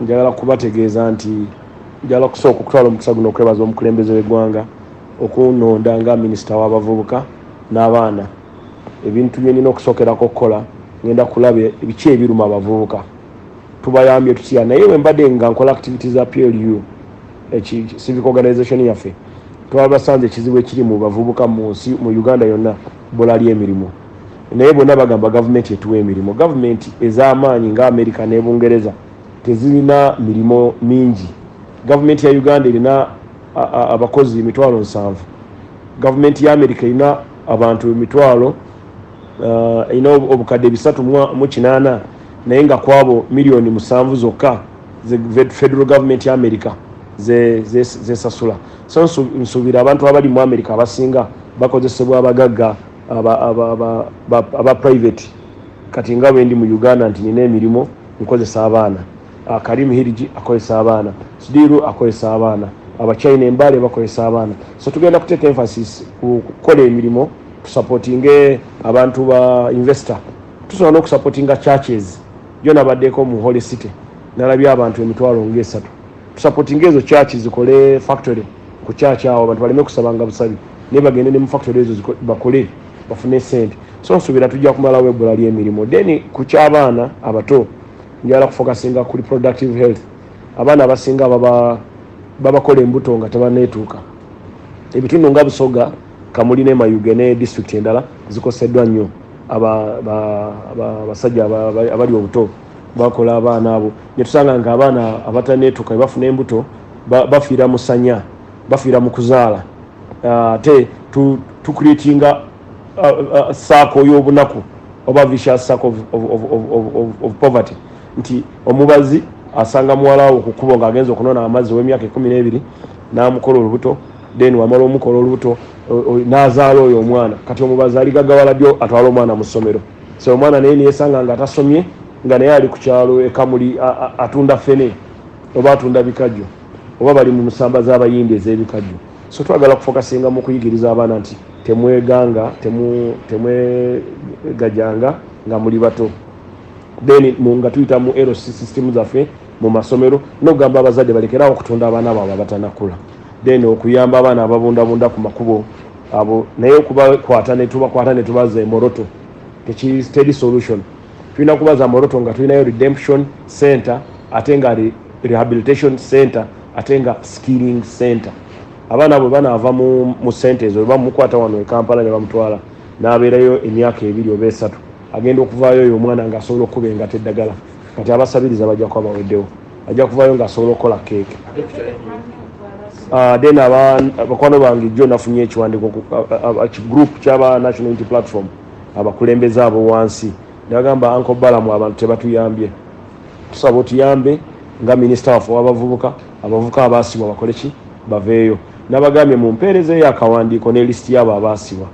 njagala kubategeeza nti njagala kusooka okutwala omukisa guno okwebaza omukulembeze w'eggwanga okunonda nga minisita w'abavubuka n'abaana. Ebintu bye nina okusookerako okukola ngenda kulaba biki ebiruma abavubuka tubayambye tutya, naye bwe mbadde nga nkola activities za PLU civic organization yaffe twabasanze ekizibu ekiri mu bavubuka mu Uganda yonna bolali emirimu, naye bonna bagamba gavumenti etuwa emirimu. Gavumenti ez'amaanyi nga Amerika ne Bungereza tezirina mirimo mingi. Gavumenti ya Uganda erina abakozi 7,000. Gavumenti ya Amerika erina abantu 1,000, erina obukadde 308, naye nga kwabo milioni 7 zokka federal government ya Amerika zesasula. So nsuubira abantu abali mu Amerika abasinga bakozesebwa abagagga aba private. Kati nga bwe ndi mu Uganda nti nina emirimu nkozesa abaana. Karim Hiriji akozesa abaana, Sudiru akozesa abaana, Abachina Embale bakozesa abaana. So tugenda kuteeka emphasis ku kukola emirimu, tusupportinge abantu ba investor, tusobola n'okusupportinga churches. Jona baddeko mu Holy City nalabya abantu 3,000. Tusupportinge ezo churches zikole factory ku church awo abantu baleme kusabanga busabi, ne bagende ne mu factory ezo bakole bafune sente. So nsuubira tujja kumalawo ebbula ly'emirimu. Then ku ky'abaana abato njala kufokasinga kuli productive health. Abaana abasinga babakola embuto nga tebaneetuuka. Ebitundu nga Busoga, Kamuli ne Mayuge ne district endala zikoseddwa nnyo abasajja abali obuto bakola abaana abo. Ne tusanga nga abaana abataneetuuka bafuna embuto bafiira mu ssanya, bafiira mu kuzaala. Ate tucreatinga saako y'obunaku oba vicious circle of poverty. Nti omubazi asanga muwala wo kukubo nga agenza okunona amazzi w'emyaka 12 n'amukola olubuto, then wamala omukola olubuto n'azaala oyo omwana. Kati omubazi aligagawala ddyo atwala omwana mu ssomero. So omwana naye niyesanga nga atasomye nga naye ali ku kyalo ekamuli atunda fene oba atunda bikajjo oba bali mu musamba z'abayindi ez'ebikajjo. So twagala kufokasinga mu kuyigiriza abaana nti temweganga temwegajanga nga muli bato. Then nga tuyita mu LC system zaffe mu masomero n'ogamba abazadde balekerawo okutunda abaana baabwe abatanakula. Then okuyamba abaana ababundabunda ku makubo abo naye okubakwata ne tubaza emoroto tekiri steady solution. Tulina kubaza moroto nga tulinayo redemption center ate nga rehabilitation center ate nga skilling center. Abaana abo banaava mu sente ezo bamukwata wano e Kampala ne bamutwala n'abeerayo emyaka 2 oba 3 agenda okuvaayo oyo omwana ng'asobola okubenga teddagala. Kati abasabiriza bajja kuba baweddewo, ajja kuvaayo ng'asobola okukola keeke. Then abakwano bange jjo nafunye ekiwandiiko group ky'aba National Unity Platform abakulembeze abo wansi nagamba Uncle Balam abantu tebatuyambye, tusaba otuyambe nga minisita waffe w'abavubuka, abavubuka abaasibwa bakole ki baveeyo. Nabagambye mumpeerezeeyo akawandiiko ne lisiti y'abo abaasibwa.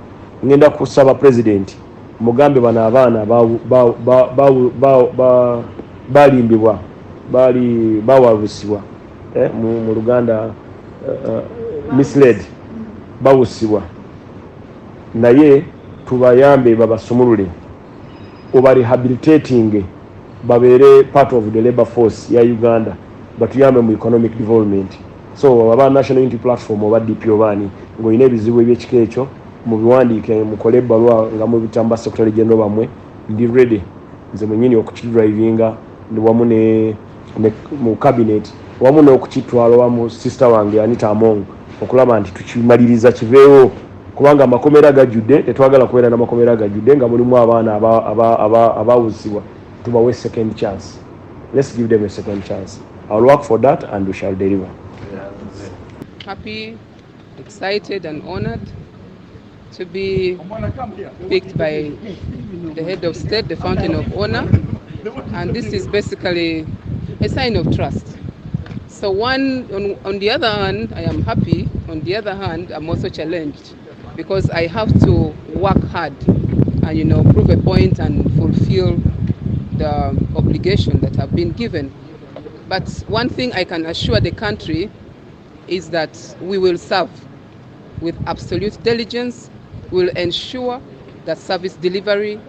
Ngenda kusaba president mugambe bano abaana balimbibwa bawabusibwa mu Luganda misled bawusibwa, naye tubayambe babasumulule oba rehabilitating babeere part of the labor force ya Uganda, batuyambe mu economic development. So aba National Unity Platform oba DP obani ng'olina ebizibu eby'ekika ekyo mu biwandiike mukole ebbaluwa nga mubitamba secretary general bamwe, ndi ready nze mwenyini okukidrivinga ndi wamu ne mu cabinet wamu n'okukitwala wamu sister wange Anita Among okulaba nti tukimaliriza kiveewo, kubanga amakomera gajjudde tetwagala kubeera n'amakomera gajjudde nga mulimu abaana abawuzibwa. Tubawe second chance. Let's give them a second chance. I'll work for that and we shall deliver. Happy, excited and honored to be picked by the head of state, the fountain of honor, and this is basically a sign of trust. So on the other hand, I am happy. On the other hand, I'm also challenged because I have to work hard and prove a point and fulfill the obligation that I've been given. But one thing I can assure the country is that we will serve with absolute diligence. We'll ensure that service delivery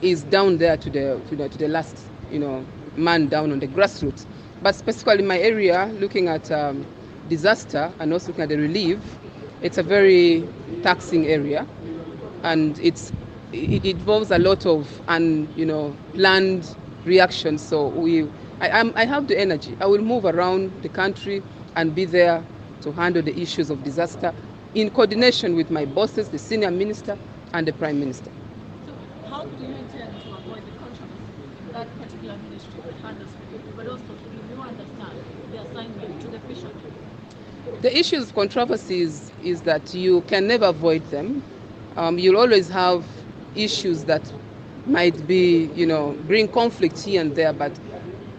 is down there to the last man down on the grassroots. But specifically my area, looking at disaster and also looking at the relief, it's a very taxing area, and it involves a lot of planned reactions. So I have the energy. I will move around the country and be there to handle the issues of disaster in coordination with my bosses, the senior minister and the prime minister. So how do you intend to avoid the controversy in that particular ministry that handles relief, but also do you understand the assignment to the fishery? The issues of controversies is that you can never avoid them. You'll always have issues that might be, bring conflict here and there, but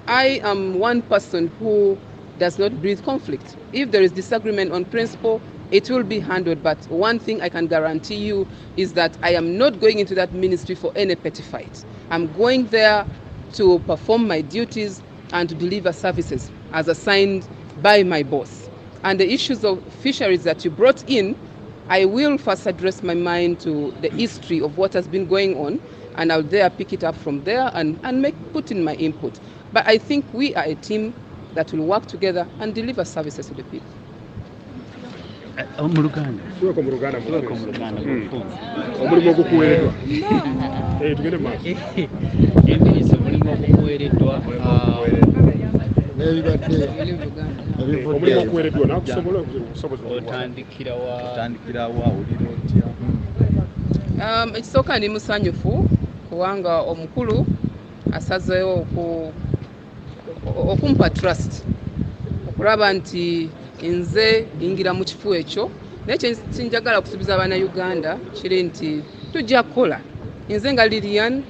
I am one person who does not breathe conflict. If there is disagreement on principle, it will be handled, but one thing I can guarantee you is that I am not going into that ministry for any petty fight. I'm going there to perform my duties and to deliver services as assigned by my boss. And the issues of fisheries that you brought in, I will first address my mind to the history of what has been going on, and I'll there pick it up from there and put in my input. But I think we are a team that will work together and deliver services to the people. Ekisooka ndi musanyufu kubanga omukulu asazeewo okumpa trust okulaba nti nze yingira mu kifo ekyo, naye kyenjagala okusuubiza Uganda kiri nti tujja kukola. Nze nga Lilian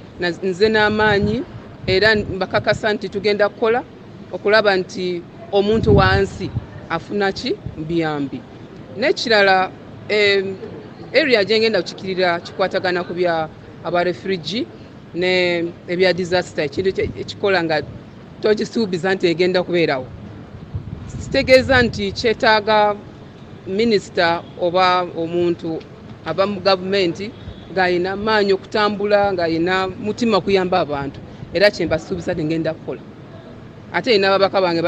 nze n'amaanyi era mbakakasa nti tugenda kukola okulaba nti omuntu wansi afuna ki biyambi. N'ekirala area gyengenda kukikirira kikwatagana ku bya abarefugee ne ebya disaster, ekintu ekikola nga togisuubiza nti egenda kubeerawo. Kitegeeza nti kyetaaga minisita oba omuntu ava mu gavumenti ng'alina maanyi okutambula, ng'alina mutima kuyamba abantu, era kyembasuubiza ngenda kukola. Ate n'ababaka bange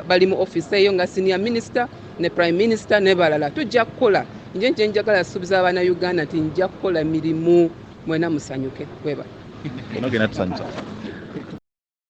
bali mu office eyo nga senior minister ne prime minister ne balala. Tujja kukola. Nje njagala suubiza Uganda nti nja kukola mirimu mwena musanyuke. Weba.